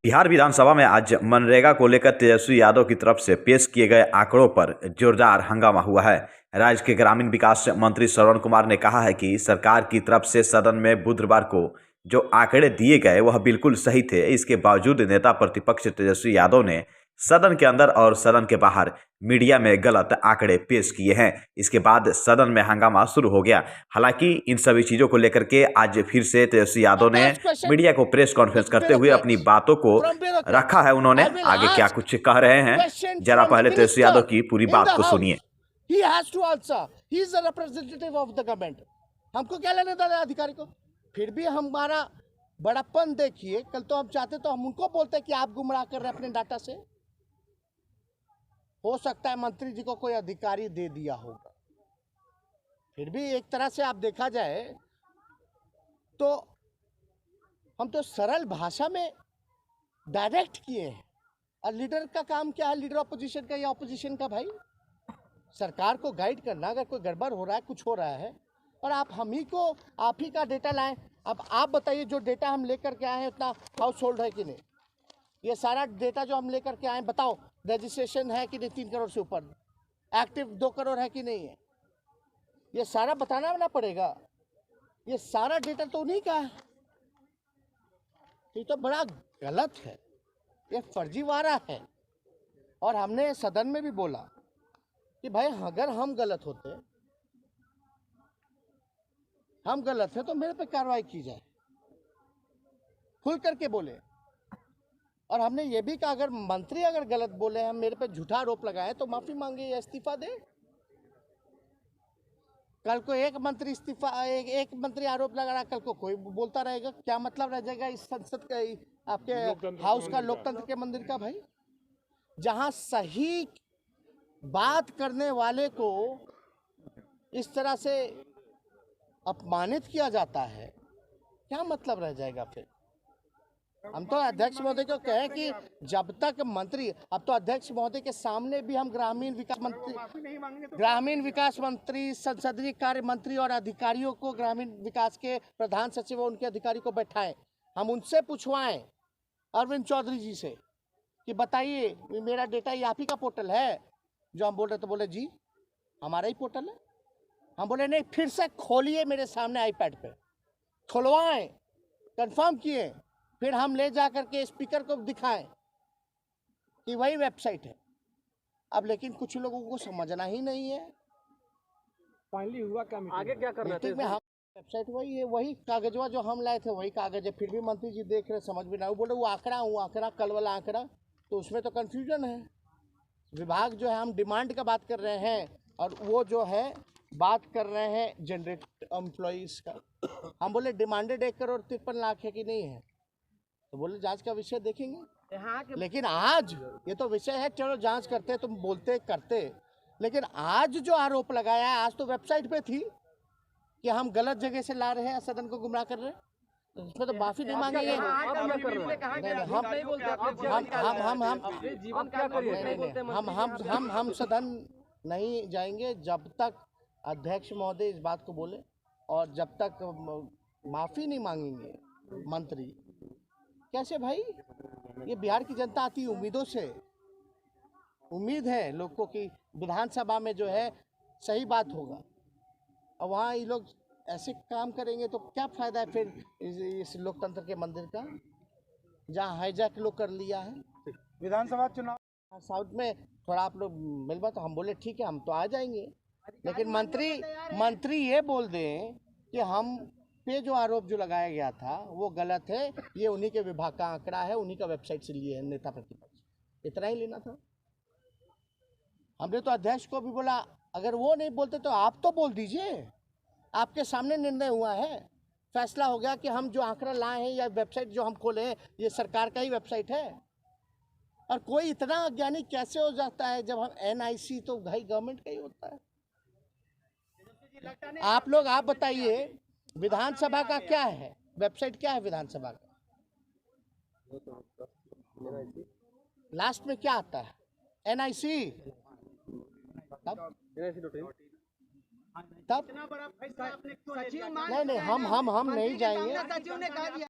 बिहार विधानसभा में आज मनरेगा को लेकर तेजस्वी यादव की तरफ से पेश किए गए आंकड़ों पर जोरदार हंगामा हुआ है। राज्य के ग्रामीण विकास मंत्री श्रवण कुमार ने कहा है कि सरकार की तरफ से सदन में बुधवार को जो आंकड़े दिए गए वह बिल्कुल सही थे। इसके बावजूद नेता प्रतिपक्ष तेजस्वी यादव ने सदन के अंदर और सदन के बाहर मीडिया में गलत आंकड़े पेश किए हैं। इसके बाद सदन में हंगामा शुरू हो गया। हालांकि इन सभी चीजों को लेकर के आज फिर से तेजस्वी यादव ने मीडिया को प्रेस कॉन्फ्रेंस करते हुए अपनी बातों को रखा है। उन्होंने आगे क्या कुछ कह रहे हैं, जरा पहले तेजस्वी यादव की पूरी बात को सुनिए। He has to answer. He is the representative of the government. हमको क्या लेने देना अधिकारी को? फिर भी हमारा बड़प्पन देखिए। कल तो हम चाहते तो हम उनको बोलते कि आप गुमराह कर रहे हैं अपने डाटा से। हो सकता है मंत्री जी को कोई अधिकारी दे दिया होगा। फिर भी एक तरह से आप देखा जाए तो हम तो सरल भाषा में डायरेक्ट किए हैं। और लीडर का काम क्या है? लीडर ऑपोजिशन का या ऑपोजिशन का? भाई सरकार को गाइड करना। अगर कोई गड़बड़ हो रहा है, कुछ हो रहा है, और आप आप ही का डेटा लाएं। अब आप बताइए, जो डेटा हम लेकर के आए हैं उतना हाउस होल्ड है कि नहीं? ये सारा डेटा जो हम लेकर के आए, बताओ रजिस्ट्रेशन है कि नहीं? 3 करोड़ से ऊपर। एक्टिव 2 करोड़ है कि नहीं है? ये सारा बताना ना पड़ेगा। ये सारा डेटा तो उन्हीं का है। ये तो बड़ा गलत है, ये फर्जीवाड़ा है। और हमने सदन में भी बोला कि भाई अगर हम गलत हैं तो मेरे पे कार्रवाई की जाए, खुल करके बोले। और हमने ये भी कहा अगर मंत्री अगर गलत बोले, हम मेरे पे झूठा आरोप लगाए तो माफी मांगे या इस्तीफा दे। कल को एक मंत्री आरोप लगा रहा, कल को कोई बोलता रहेगा, क्या मतलब रह जाएगा इस संसद का, आपके हाउस का, लोकतंत्र के मंदिर का? भाई जहां सही बात करने वाले को इस तरह से अपमानित किया जाता है, क्या मतलब रह जाएगा? फिर हम तो अध्यक्ष महोदय को कहें कि जब तक मंत्री, अब तो अध्यक्ष महोदय के सामने भी हम ग्रामीण विकास मंत्री, संसदीय कार्य मंत्री और अधिकारियों को, ग्रामीण विकास के प्रधान सचिव और उनके अधिकारी को बैठाएं, हम उनसे पूछवाएं अरविंद चौधरी जी से कि बताइए मेरा डेटा ये आप ही का पोर्टल है? जो हम बोल रहे तो बोले जी हमारा ही पोर्टल है। हम बोले नहीं, फिर से खोलिए मेरे सामने आईपैड पे, खुलवाएं, कंफर्म किए, फिर हम ले जा करके स्पीकर को दिखाएं कि वही वेबसाइट है। अब लेकिन कुछ लोगों को समझना ही नहीं है। फाइनली हुआ क्या? आगे क्या कर रहे थे? में हम वेबसाइट वही है, वही कागजवा जो हम लाए थे वही कागज है। फिर भी मंत्री जी देख रहे, समझ में ना, वो बोले वो आंकड़ा कल वाला आंकड़ा, तो उसमें तो कंफ्यूजन है। विभाग जो है, हम डिमांड का बात कर रहे हैं और वो जो है बात कर रहे हैं जनरेट एम्प्लॉइज का। हम बोले डिमांडेड 1 करोड़ 53 लाख है कि नहीं है? तो बोले जांच का विषय देखेंगे। लेकिन आज ये तो विषय है, चलो जांच करते, तुम बोलते करते, लेकिन आज जो आरोप लगाया है, आज तो वेबसाइट पे थी कि हम गलत जगह से ला रहे हैं, सदन को गुमराह कर रहे हैं, तो इसमें तो माफी नहीं मांगेंगे। हम सदन नहीं जाएंगे जब तक अध्यक्ष महोदय इस बात को बोले, और जब तक माफी नहीं मांगेंगे मंत्री। कैसे भाई? ये बिहार की जनता आती उम्मीदों से, उम्मीद है लोग को कि विधानसभा में जो है सही बात होगा, और वहाँ ये लोग ऐसे काम करेंगे तो क्या फायदा है फिर इस लोकतंत्र के मंदिर का, जहाँ हाईजैक लोग कर लिया है। विधानसभा चुनाव साउथ में थोड़ा आप लोग मिल बात, तो हम बोले ठीक है हम तो आ जाएंगे, लेकिन मंत्री ये बोल दें कि हम पे जो आरोप जो लगाया गया था वो गलत है, ये उन्हीं के विभाग का आंकड़ा है, उन्हीं का वेबसाइट से लिए है नेता प्रतिपक्ष, इतना ही लेना था। हमने तो अध्यक्ष को भी बोला, अगर वो नहीं बोलते तो आप तो बोल दीजिए, आपके सामने निर्णय हुआ है, फैसला हो गया कि हम जो आंकड़ा लाए हैं या वेबसाइट जो हम खोले हैं ये सरकार का ही वेबसाइट है। और कोई इतना अज्ञानी कैसे हो जाता है? जब हम NIC तो भाई गवर्नमेंट का ही होता है। आप लोग आप बताइए विधानसभा का क्या है वेबसाइट, क्या है विधानसभा का? लास्ट में क्या आता है? NIC। तब नहीं हम नहीं जाएंगे।